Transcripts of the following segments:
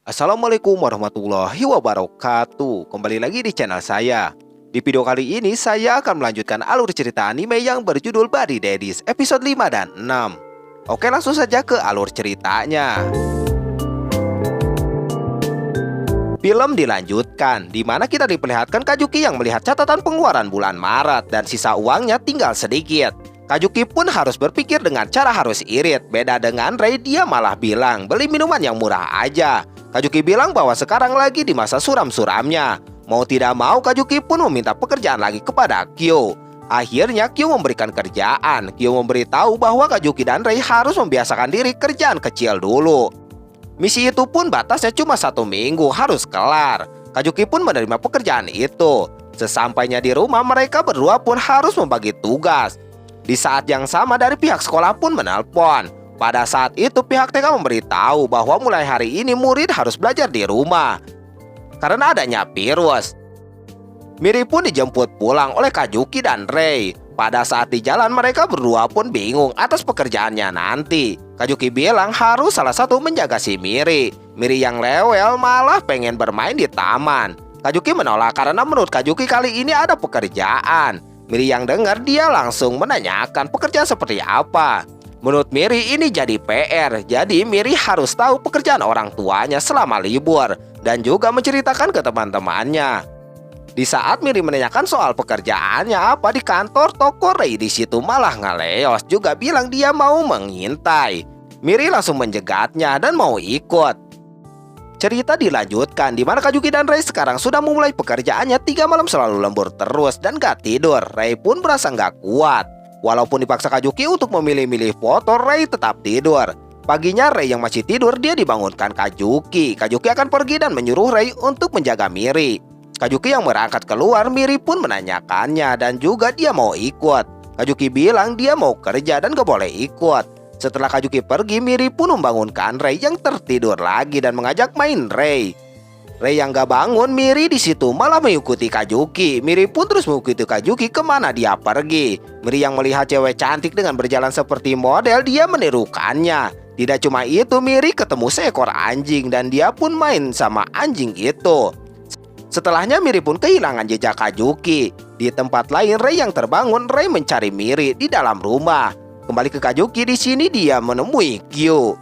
Assalamualaikum warahmatullahi wabarakatuh. Kembali lagi di channel saya. Di video kali ini saya akan melanjutkan alur cerita anime yang berjudul Body Daddies episode 5 dan 6. Oke, langsung saja ke alur ceritanya. Film dilanjutkan, di mana kita diperlihatkan Kajuki yang melihat catatan pengeluaran bulan Maret dan sisa uangnya tinggal sedikit. Kajuki pun harus berpikir dengan cara harus irit. Beda dengan Rei, dia malah bilang beli minuman yang murah aja. Kajuki bilang bahwa sekarang lagi di masa suram-suramnya. Mau tidak mau Kajuki pun meminta pekerjaan lagi kepada Kyo. Akhirnya Kyo memberikan kerjaan. Kyo memberitahu bahwa Kajuki dan Rei harus membiasakan diri kerjaan kecil dulu. Misi itu pun batasnya cuma 1 minggu harus kelar. Kajuki pun menerima pekerjaan itu. Sesampainya di rumah, mereka berdua pun harus membagi tugas. Di saat yang sama dari pihak sekolah pun menelpon. Pada saat itu pihak TK memberitahu bahwa mulai hari ini murid harus belajar di rumah karena adanya virus. Miri pun dijemput pulang oleh Kajuki dan Rei. Pada saat di jalan, mereka berdua pun bingung atas pekerjaannya nanti. Kajuki bilang harus salah satu menjaga si Miri. Miri yang rewel malah pengen bermain di taman. Kajuki menolak karena menurut Kajuki kali ini ada pekerjaan. Miri yang dengar, dia langsung menanyakan pekerjaan seperti apa. Menurut Miri ini jadi PR, jadi Miri harus tahu pekerjaan orang tuanya selama libur dan juga menceritakan ke teman-temannya. Di saat Miri menanyakan soal pekerjaannya apa di kantor toko, Rei di situ malah ngeleos juga bilang dia mau mengintai. Miri langsung menjegatnya dan mau ikut. Cerita dilanjutkan di mana Kajuki dan Rei sekarang sudah memulai pekerjaannya. 3 malam selalu lembur terus dan gak tidur. Rei pun merasa gak kuat. Walaupun dipaksa Kajuki untuk memilih-milih foto, Rei tetap tidur. Paginya Rei yang masih tidur, dia dibangunkan Kajuki. Kajuki akan pergi dan menyuruh Rei untuk menjaga Miri. Kajuki yang berangkat keluar, Miri pun menanyakannya dan juga dia mau ikut. Kajuki bilang dia mau kerja dan gak boleh ikut. Setelah Kajuki pergi, Miri pun membangunkan Rei yang tertidur lagi dan mengajak main Rei. Rei yang gak bangun, Miri di situ malah mengikuti Kajuki. Miri pun terus mengikuti Kajuki kemana dia pergi. Miri yang melihat cewek cantik dengan berjalan seperti model, dia menirukannya. Tidak cuma itu, Miri ketemu seekor anjing dan dia pun main sama anjing itu. Setelahnya Miri pun kehilangan jejak Kajuki. Di tempat lain, Rei yang terbangun, Rei mencari Miri di dalam rumah. Kembali ke Kajuki, di sini dia menemui Kyo.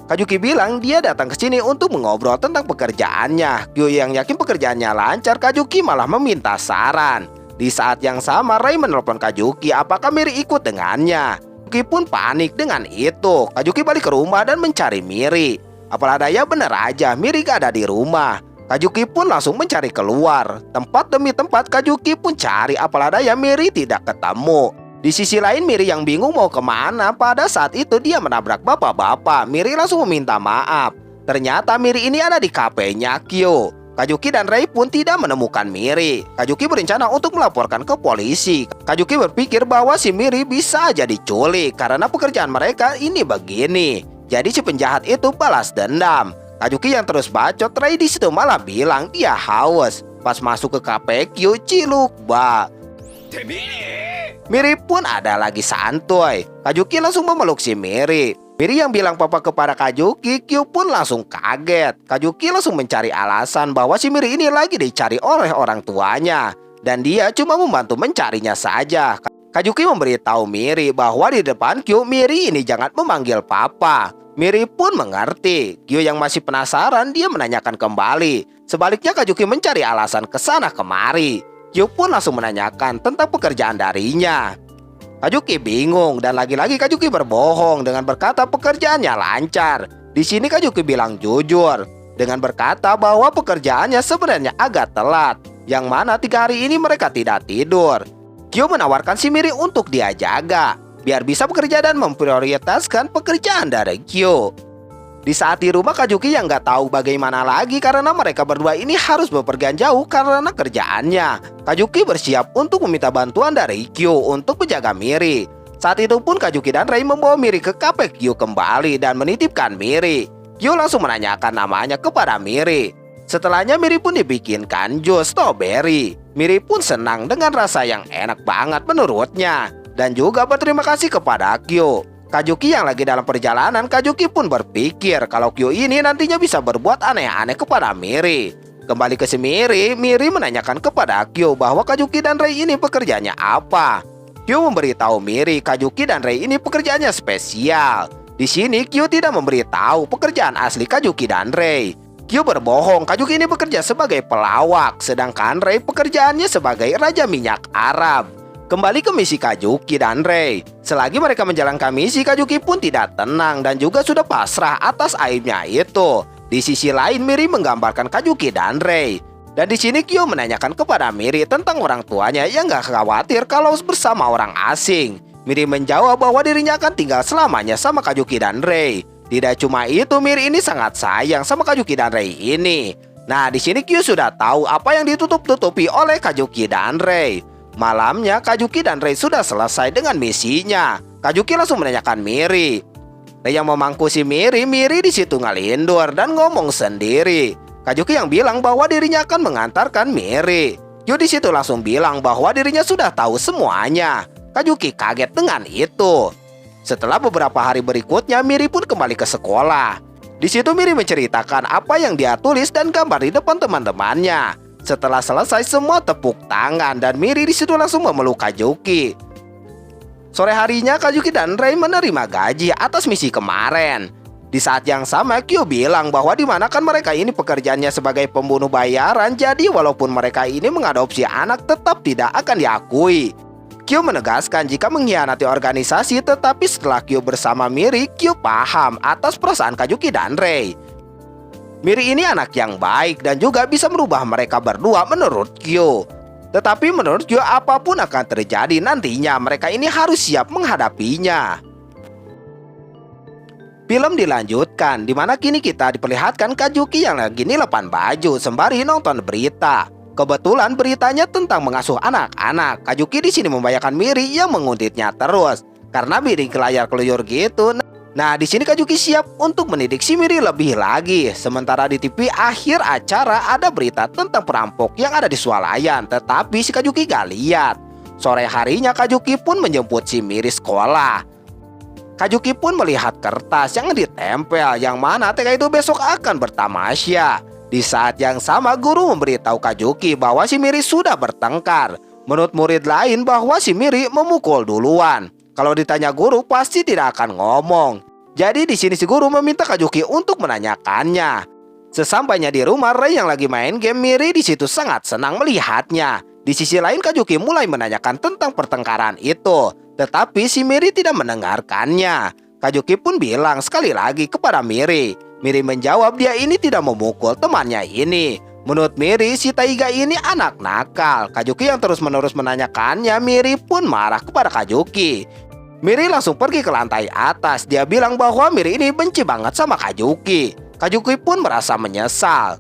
Kajuki bilang dia datang ke sini untuk mengobrol tentang pekerjaannya. Kyo yang yakin pekerjaannya lancar, Kajuki malah meminta saran. Di saat yang sama, Rei menelpon Kajuki apakah Miri ikut dengannya. Kajuki pun panik dengan itu. Kajuki balik ke rumah dan mencari Miri. Apalah daya, bener aja Miri gak ada di rumah. Kajuki pun langsung mencari keluar. Tempat demi tempat Kajuki pun cari, apalah daya Miri tidak ketemu. Di sisi lain, Miri yang bingung mau kemana. Pada saat itu dia menabrak bapak-bapak. Miri langsung meminta maaf. Ternyata Miri ini ada di kafenya Kyo. Kajuki dan Rei pun tidak menemukan Miri. Kajuki berencana untuk melaporkan ke polisi. Kajuki berpikir bahwa si Miri bisa jadi diculik karena pekerjaan mereka ini begini. Jadi si penjahat itu balas dendam. Kajuki yang terus bacot, Rei di situ malah bilang dia haus. Pas masuk ke kafe Kyo, ciluk ba. Miri pun ada lagi santuy. Kajuki langsung memeluk si Miri. Miri yang bilang papa kepada Kajuki, Kyo pun langsung kaget. Kajuki langsung mencari alasan bahwa si Miri ini lagi dicari oleh orang tuanya. Dan dia cuma membantu mencarinya saja. Kajuki memberitahu Miri bahwa di depan Kyo, Miri ini jangan memanggil papa. Miri pun mengerti. Kyo yang masih penasaran, dia menanyakan kembali. Sebaliknya Kajuki mencari alasan kesana kemari. Kyo pun langsung menanyakan tentang pekerjaan darinya. Kajuki bingung dan lagi-lagi Kajuki berbohong dengan berkata pekerjaannya lancar. Di sini Kajuki bilang jujur dengan berkata bahwa pekerjaannya sebenarnya agak telat, yang mana 3 hari ini mereka tidak tidur. Kyo menawarkan si Miri untuk dia jaga, biar bisa bekerja dan memprioritaskan pekerjaan dari Kyo. Di saat di rumah, Kajuki yang gak tahu bagaimana lagi karena mereka berdua ini harus bepergian jauh karena kerjaannya. Kajuki bersiap untuk meminta bantuan dari Kyo untuk menjaga Miri. Saat itu pun Kajuki dan Rei membawa Miri ke kafe Kyo kembali dan menitipkan Miri. Kyo langsung menanyakan namanya kepada Miri. Setelahnya Miri pun dibikinkan jus strawberry. Miri pun senang dengan rasa yang enak banget menurutnya. Dan juga berterima kasih kepada Kyo. Kajuki yang lagi dalam perjalanan, Kajuki pun berpikir kalau Kyo ini nantinya bisa berbuat aneh-aneh kepada Miri. Kembali ke si Miri, Miri menanyakan kepada Kyo bahwa Kajuki dan Rei ini pekerjaannya apa. Kyo memberitahu Miri Kajuki dan Rei ini pekerjaannya spesial. Di sini Kyo tidak memberitahu pekerjaan asli Kajuki dan Rei. Kyo berbohong, Kajuki ini bekerja sebagai pelawak, sedangkan Rei pekerjaannya sebagai Raja Minyak Arab. Kembali ke misi Kajuki dan Rei. Selagi mereka menjalankan misi, Kajuki pun tidak tenang dan juga sudah pasrah atas aibnya itu. Di sisi lain, Miri menggambarkan Kajuki dan Rei. Dan di sini Kyo menanyakan kepada Miri tentang orang tuanya yang gak khawatir kalau bersama orang asing. Miri menjawab bahwa dirinya akan tinggal selamanya sama Kajuki dan Rei. Tidak cuma itu, Miri ini sangat sayang sama Kajuki dan Rei ini. Nah, di sini Kyo sudah tahu apa yang ditutup-tutupi oleh Kajuki dan Rei. Malamnya, Kajuki dan Rei sudah selesai dengan misinya. Kajuki langsung menanyakan Miri. Rei yang memangku si Miri, Miri di situ ngalindur dan ngomong sendiri. Kajuki yang bilang bahwa dirinya akan mengantarkan Miri. Kyo di situ langsung bilang bahwa dirinya sudah tahu semuanya. Kajuki kaget dengan itu. Setelah beberapa hari berikutnya, Miri pun kembali ke sekolah. Di situ Miri menceritakan apa yang dia tulis dan gambar di depan teman-temannya. Setelah selesai, semua tepuk tangan dan Miri di situ langsung memeluk Kajuki. Sore harinya, Kajuki dan Rei menerima gaji atas misi kemarin. Di saat yang sama, Kyo bilang bahwa dimanakan mereka ini pekerjaannya sebagai pembunuh bayaran, jadi walaupun mereka ini mengadopsi anak tetap tidak akan diakui. Kyo menegaskan jika mengkhianati organisasi, tetapi setelah Kyo bersama Miri, Kyo paham atas perasaan Kajuki dan Rei. Miri ini anak yang baik dan juga bisa merubah mereka berdua menurut Kyo. Tetapi menurut Kyo apapun akan terjadi nantinya, mereka ini harus siap menghadapinya. Film dilanjutkan, dimana kini kita diperlihatkan Kajuki yang lagi nilepan baju sembari nonton berita. Kebetulan beritanya tentang mengasuh anak-anak. Kajuki di sini membayangkan Miri yang mengutipnya terus karena Miri kelayar keluyur gitu. Nah, di sini Kajuki siap untuk mendidik si Miri lebih lagi. Sementara di TV akhir acara ada berita tentang perampok yang ada di swalayan, tetapi si Kajuki gak lihat. Sore harinya Kajuki pun menjemput si Miri sekolah. Kajuki pun melihat kertas yang ditempel yang mana TK itu besok akan bertamasya. Di saat yang sama, guru memberitahu Kajuki bahwa si Miri sudah bertengkar. Menurut murid lain bahwa si Miri memukul duluan. Kalau ditanya guru pasti tidak akan ngomong. Jadi di sini si guru meminta Kajuki untuk menanyakannya. Sesampainya di rumah, Rei yang lagi main game, Miri di situ sangat senang melihatnya. Di sisi lain, Kajuki mulai menanyakan tentang pertengkaran itu, tetapi si Miri tidak mendengarkannya. Kajuki pun bilang sekali lagi kepada Miri. Miri menjawab dia ini tidak memukul temannya ini. Menurut Miri, si Taiga ini anak nakal. Kajuki yang terus-menerus menanyakannya, Miri pun marah kepada Kajuki. Miri langsung pergi ke lantai atas. Dia bilang bahwa Miri ini benci banget sama Kajuki. Kajuki pun merasa menyesal.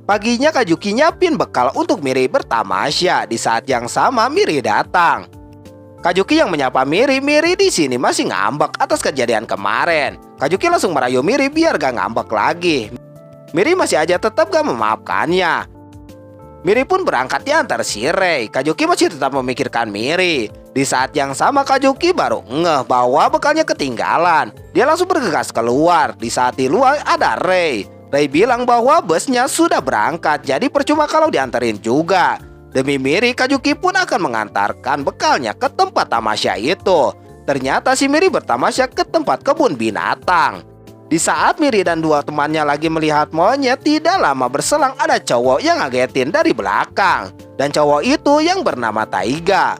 Paginya Kajuki nyiapin bekal untuk Miri bertamasya. Di saat yang sama Miri datang. Kajuki yang menyapa Miri, Miri di sini masih ngambek atas kejadian kemarin. Kajuki langsung merayu Miri biar gak ngambek lagi. Miri masih aja tetap gak memaafkannya. Miri pun berangkat diantar si Rei. Kajuki masih tetap memikirkan Miri. Di saat yang sama Kajuki baru ngeh bahwa bekalnya ketinggalan. Dia langsung bergegas keluar. Di saat di luar ada Rei. Rei bilang bahwa busnya sudah berangkat, jadi percuma kalau dianterin juga. Demi Miri, Kajuki pun akan mengantarkan bekalnya ke tempat tamasya itu. Ternyata si Miri bertamasya ke tempat kebun binatang. Di saat Miri dan dua temannya lagi melihat monyet, tidak lama berselang ada cowok yang ngagetin dari belakang. Dan cowok itu yang bernama Taiga.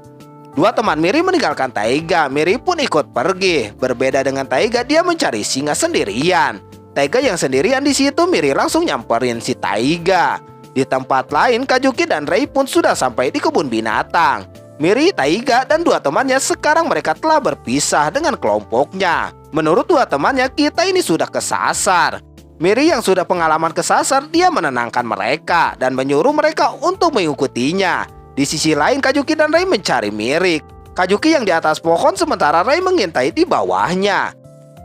Dua teman Miri meninggalkan Taiga, Miri pun ikut pergi. Berbeda dengan Taiga, dia mencari singa sendirian. Taiga yang sendirian di situ, Miri langsung nyamperin si Taiga. Di tempat lain, Kajuki dan Rei pun sudah sampai di kebun binatang. Miri, Taiga, dan dua temannya sekarang mereka telah berpisah dengan kelompoknya. Menurut dua temannya, kita ini sudah kesasar. Miri yang sudah pengalaman kesasar, dia menenangkan mereka dan menyuruh mereka untuk mengikutinya. Di sisi lain, Kajuki dan Rei mencari Miri. Kajuki yang di atas pohon, sementara Rei mengintai di bawahnya.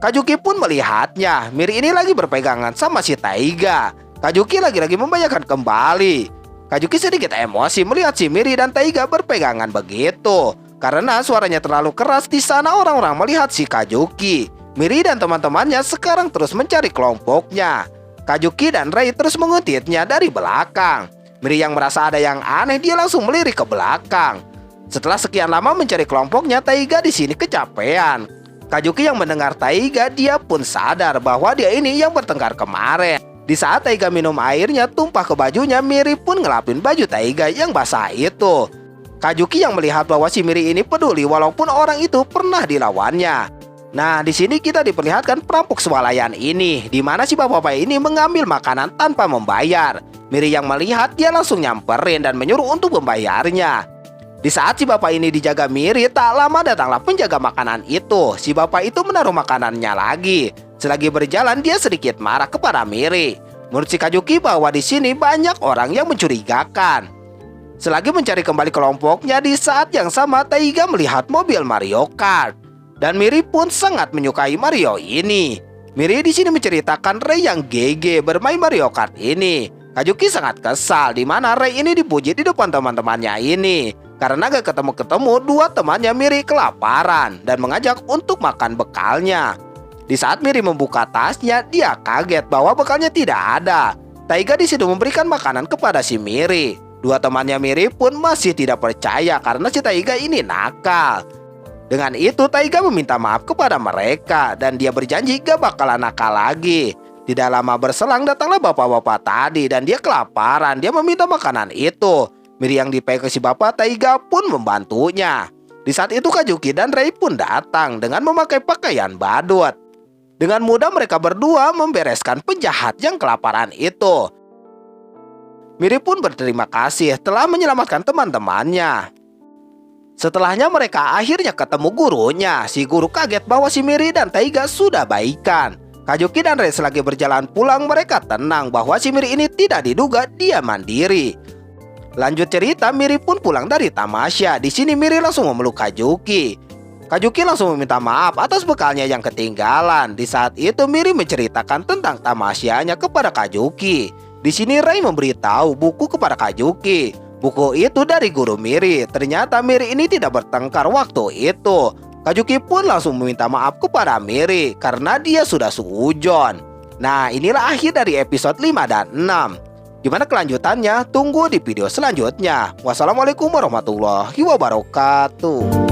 Kajuki pun melihatnya. Miri ini lagi berpegangan sama si Taiga. Kajuki lagi-lagi membayangkan kembali. Kajuki sedikit emosi melihat si Miri dan Taiga berpegangan begitu. Karena suaranya terlalu keras, di sana orang-orang melihat si Kajuki. Miri dan teman-temannya sekarang terus mencari kelompoknya. Kajuki dan Rei terus mengutipnya dari belakang. Miri yang merasa ada yang aneh, dia langsung melirik ke belakang. Setelah sekian lama mencari kelompoknya, Taiga di sini kecapean. Kajuki yang mendengar Taiga, dia pun sadar bahwa dia ini yang bertengkar kemarin. Di saat Taiga minum airnya tumpah ke bajunya, Miri pun ngelapin baju Taiga yang basah itu. Kajuki yang melihat bahwa si Miri ini peduli walaupun orang itu pernah dilawannya. Nah, di sini kita diperlihatkan perampok swalayan ini, di mana si bapak-bapak ini mengambil makanan tanpa membayar. Miri yang melihat, dia langsung nyamperin dan menyuruh untuk membayarnya. Di saat si bapak ini dijaga Miri, tak lama datanglah penjaga makanan itu. Si bapak itu menaruh makanannya lagi. Selagi berjalan, dia sedikit marah kepada Miri. Menurut si Kajuki bahwa di sini banyak orang yang mencurigakan. Selagi mencari kembali kelompoknya, di saat yang sama Taiga melihat mobil Mario Kart. Dan Miri pun sangat menyukai Mario ini. Miri di sini menceritakan Rei yang GG bermain Mario Kart ini. Kajuki sangat kesal di mana Rei ini dipuji di depan teman-temannya ini. Karena gak ketemu-ketemu, dua temannya Miri kelaparan dan mengajak untuk makan bekalnya. Di saat Miri membuka tasnya, dia kaget bahwa bekalnya tidak ada. Taiga di situ memberikan makanan kepada si Miri. Dua temannya Miri pun masih tidak percaya karena si Taiga ini nakal. Dengan itu Taiga meminta maaf kepada mereka dan dia berjanji gak bakalan nakal lagi. Tidak lama berselang datanglah bapak-bapak tadi dan dia kelaparan. Dia meminta makanan itu. Miri yang dipegang si bapak Taiga pun membantunya. Di saat itu Kajuki dan Rei pun datang dengan memakai pakaian badut. Dengan mudah mereka berdua membereskan penjahat yang kelaparan itu. Miri pun berterima kasih telah menyelamatkan teman-temannya. Setelahnya mereka akhirnya ketemu gurunya. Si guru kaget bahwa si Miri dan Taiga sudah baikan. Kajuki dan Rei selagi berjalan pulang, mereka tenang bahwa si Miri ini tidak diduga dia mandiri. Lanjut cerita, Miri pun pulang dari tamasya. Di sini Miri langsung memeluk Kajuki. Kajuki langsung meminta maaf atas bekalnya yang ketinggalan. Di saat itu Miri menceritakan tentang tamasyanya kepada Kajuki. Di sini Rei memberitahu buku kepada Kajuki. Buku itu dari guru Miri. Ternyata Miri ini tidak bertengkar waktu itu. Kajuki pun langsung meminta maaf kepada Miri karena dia sudah suujon. Nah, inilah akhir dari episode 5 dan 6. Gimana kelanjutannya? Tunggu di video selanjutnya. Wassalamualaikum warahmatullahi wabarakatuh.